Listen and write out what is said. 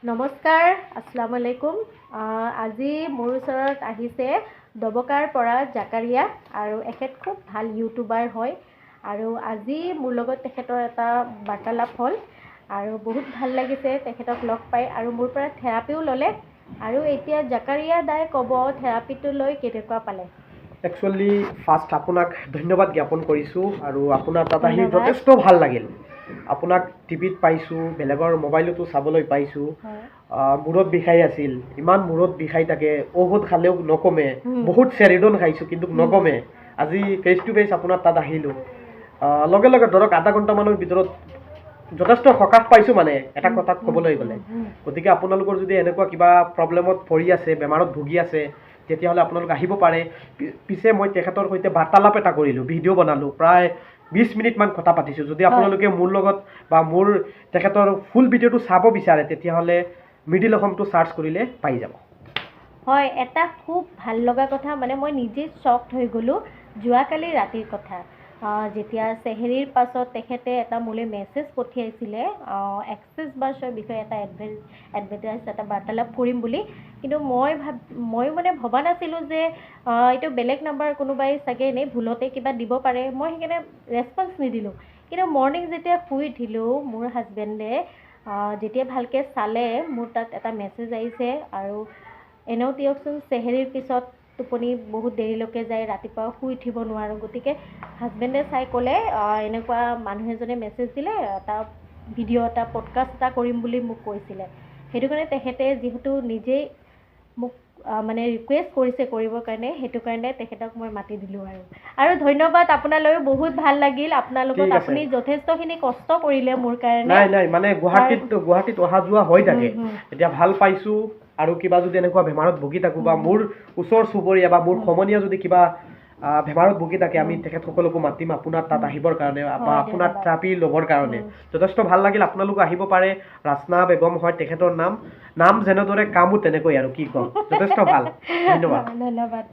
নমস্কাৰ, আসসালামু আলাইকুম। আজি মোৰ ওচৰত আহিছে দবকাৰ পৰা জাকাৰিয়া আৰু এখেত খুব ভাল ইউটিউবাৰ হয় আৰু আজি মোৰ লগত তেখেতৰ এটা বাৰ্তালাপ হ'ল আৰু বহুত ভাল লাগিছে তেখেতক লগ পাই আৰু মোৰ পৰা থেৰাপিও ল'লে আৰু এতিয়া জাকাৰিয়া দাই ক'ব থেৰাপিটো লৈ কেনেকুৱা পালে। একচুৱেলি ফাৰ্ষ্ট আপোনাক ধন্যবাদ জ্ঞাপন কৰিছোঁ আৰু আপোনাৰ তাত আহি ধন্যবাদ। যথেষ্ট ভাল লাগিল। আপোনাক টিভিত পাইছোঁ, বেলেগৰ মোবাইলতো চাবলৈ পাইছোঁ। মূৰত বিষাই আছিল, ইমান মূৰত বিষাই থাকে, ঔষধ খালেও নকমে, বহুত চেৰিডন খাইছোঁ কিন্তু নকমে। আজি ফেচ টু ফেচ আপোনাৰ তাত আহিলোঁ, লগে লগে ধৰক আধা ঘণ্টামানৰ ভিতৰত যথেষ্ট সকাহ পাইছোঁ মানে এটা কথাত ক'বলৈ গ'লে। গতিকে আপোনালোকৰ যদি এনেকুৱা কিবা প্ৰব্লেমত পৰি আছে, বেমাৰত ভুগি আছে, তেতিয়াহ'লে আপোনালোক আহিব পাৰে। পিছে মই তেখেতৰ সৈতে বাৰ্তালাপ এটা কৰিলোঁ, ভিডিঅ' বনালোঁ, প্ৰায় 20 মিনিটমান কথা পাতিছোঁ। যদি আপোনালোকে মোৰ লগত বা মোৰ তেখেতৰ ফুল ভিডিঅ'টো চাব বিচাৰে তেতিয়াহ'লে মিডিল অসমটো চাৰ্চ কৰিলে পাই যাব। হয়, এটা খুব ভাল লগা কথা, মানে মই নিজে শ্বকড হৈ গ'লোঁ যোৱাকালি ৰাতিৰ কথা। যেতিয়া চেহেৰীৰ পাছত তেখেতে এটা মোলৈ মেছেজ পঠিয়াইছিলে এক্সেছ বাছৰ বিষয়ে এটা এডভাৰটাইজ এটা বাৰ্তালাপ কৰিম বুলি, কিন্তু ময়ো মানে ভবা নাছিলোঁ যে এইটো বেলেগ নাম্বাৰ কোনোবাই চাগে এনেই ভুলতে কিবা দিব পাৰে, মই সেইকাৰণে ৰেছপন্স নিদিলোঁ। কিন্তু মৰ্ণিং যেতিয়া শুই উঠিলোঁ মোৰ হাজবেণ্ডে যেতিয়া ভালকৈ চালে মোৰ তাত এটা মেছেজ আহিছে আৰু এনেও দিয়কচোন চেহেৰীৰ পিছত টোপনি বহুত দেৰিলৈকে যায়, ৰাতিপুৱা শুই উঠিব নোৱাৰোঁ। গতিকে হাজবেণ্ডে চাই ক'লে এনেকুৱা মানুহ এজনে মেছেজ দিলে, এটা ভিডিঅ' এটা পডকাষ্ট এটা কৰিম বুলি মোক কৈছিলে। সেইটো কাৰণে তেখেতে যিহেতু নিজেই মোক মানে ৰিকুৱেষ্ট কৰিছে কৰিবৰ কাৰণে, সেইটো কাৰণে তেখেতক মই মাতি দিলোঁ আৰু ধন্যবাদ আপোনালৈও, বহুত ভাল লাগিল আপোনাৰ লগত। আপুনি যথেষ্টখিনি কষ্ট কৰিলে মোৰ কাৰণে। নাই মানে গুৱাহাটীত অহা যোৱা হৈ থাকে, এতিয়া ভাল পাইছোঁ। আৰু কিবা যদি এনেকুৱা বেমাৰত ভুগি থাকোঁ বা মোৰ ওচৰ চুবুৰীয়া বা মোৰ সমনীয়া যদি কিবা বেমাৰত ভুগি থাকে, আমি তেখেতসকলকো মাতিম আপোনাৰ তাত আহিবৰ কাৰণে বা আপোনাৰ থেৰাপি ল'বৰ কাৰণে। যথেষ্ট ভাল লাগিল, আপোনালোকো আহিব পাৰে। ৰাচনা বেগম হয় তেখেতৰ নাম যেনেদৰে কামো তেনেকৈ আৰু কি ক'ম, যথেষ্ট ভাল। ধন্যবাদ।